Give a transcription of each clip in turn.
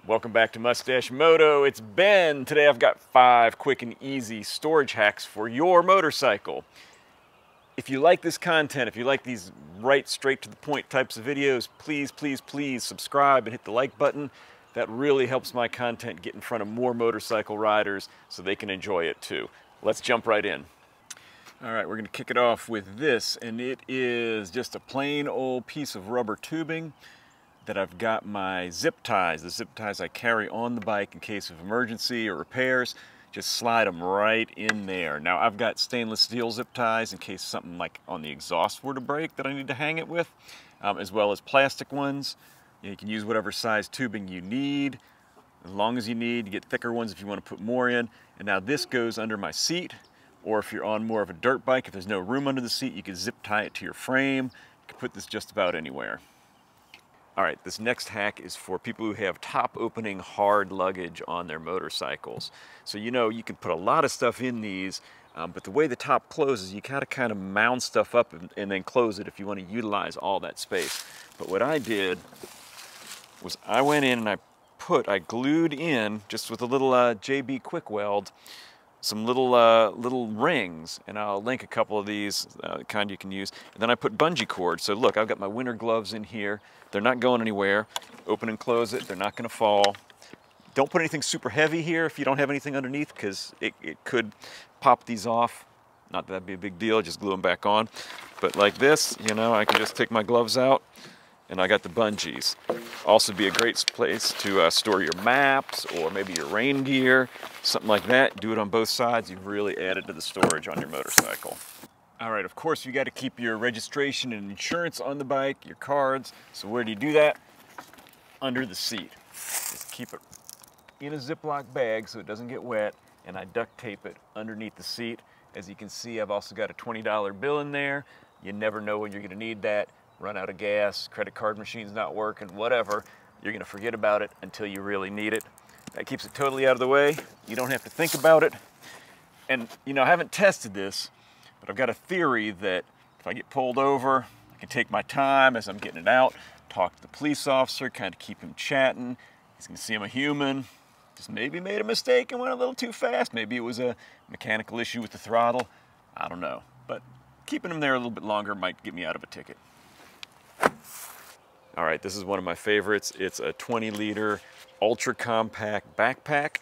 Welcome back to Mustache Moto. It's Ben. Today I've got 5 quick and easy storage hacks for your motorcycle. If you like this content, if you like these right straight to the point types of videos, please subscribe and hit the like button. That really helps my content get in front of more motorcycle riders so they can enjoy it too. Let's jump right in. All right, we're gonna kick it off with this, and it is just a plain old piece of rubber tubing that I've got my zip ties, the zip ties I carry on the bike in case of emergency or repairs. Just slide them right in there. Now I've got stainless steel zip ties in case something like on the exhaust were to break that I need to hang it with, as well as plastic ones. You can use whatever size tubing you need, as long as you need. You get thicker ones if you want to put more in. And now this goes under my seat, or if you're on more of a dirt bike, if there's no room under the seat, you can zip tie it to your frame. You can put this just about anywhere. All right, this next hack is for people who have top opening hard luggage on their motorcycles. So you know, you can put a lot of stuff in these, but the way the top closes, you gotta kind of mound stuff up and then close it if you want to utilize all that space. But what I did was I went in and I glued in, just with a little JB quick weld, some little rings, and I'll link a couple of these, kind you can use. And then I put bungee cord. So look, I've got my winter gloves in here. They're not going anywhere. Open and close it, they're not gonna fall. Don't put anything super heavy here if you don't have anything underneath, because it could pop these off. Not that that'd be a big deal, just glue them back on. But like this, you know, I can just take my gloves out, and I got the bungees. Also be a great place to store your maps or maybe your rain gear, something like that. Do it on both sides. You've really added to the storage on your motorcycle. All right, of course, you got to keep your registration and insurance on the bike, your cards. So where do you do that? Under the seat. Just keep it in a Ziploc bag so it doesn't get wet, and I duct tape it underneath the seat. As you can see, I've also got a $20 bill in there. You never know when you're going to need that. Run out of gas, credit card machine's not working, whatever. You're gonna forget about it until you really need it. That keeps it totally out of the way. You don't have to think about it. And you know, I haven't tested this, but I've got a theory that if I get pulled over, I can take my time as I'm getting it out, talk to the police officer, kind of keep him chatting. He's gonna see I'm a human. Just maybe made a mistake and went a little too fast. Maybe it was a mechanical issue with the throttle. I don't know. But keeping him there a little bit longer might get me out of a ticket. All right, this is one of my favorites. It's a 20-liter ultra compact backpack.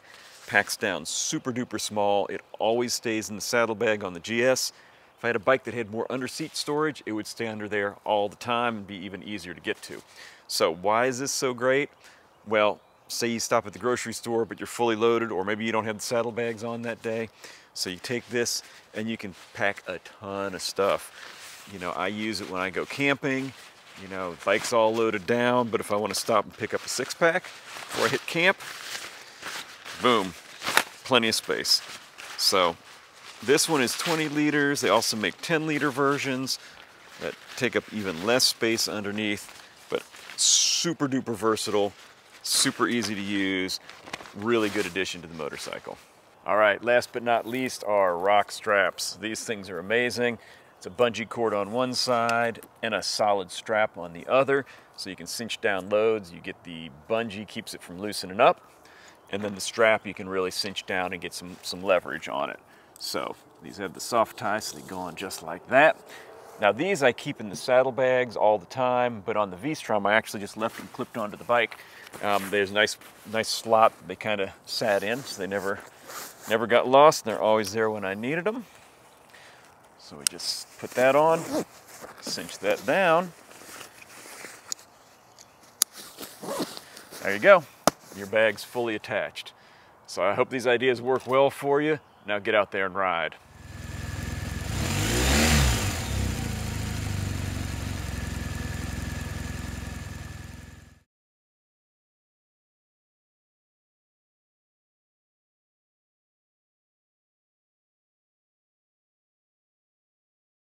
Packs down super duper small. It always stays in the saddlebag on the GS. If I had a bike that had more under-seat storage, it would stay under there all the time and be even easier to get to. So why is this so great? Well, say you stop at the grocery store, but you're fully loaded, or maybe you don't have the saddlebags on that day. So you take this and you can pack a ton of stuff. You know, I use it when I go camping. You know, the bike's all loaded down, but if I want to stop and pick up a 6-pack before I hit camp, boom, plenty of space. So this one is 20 liters. They also make 10-liter versions that take up even less space underneath, but super duper versatile, super easy to use, really good addition to the motorcycle. All right, last but not least are rock straps. These things are amazing. It's a bungee cord on one side and a solid strap on the other, so you can cinch down loads. You get the bungee, keeps it from loosening up, and then the strap you can really cinch down and get some leverage on it. So these have the soft ties, so they go on just like that. Now these I keep in the saddlebags all the time, but on the V-Strom I actually just left them clipped onto the bike. There's a nice slot they kind of sat in, so they never got lost, and they're always there when I needed them. So we just put that on, cinch that down. There you go. Your bag's fully attached. So I hope these ideas work well for you. Now get out there and ride.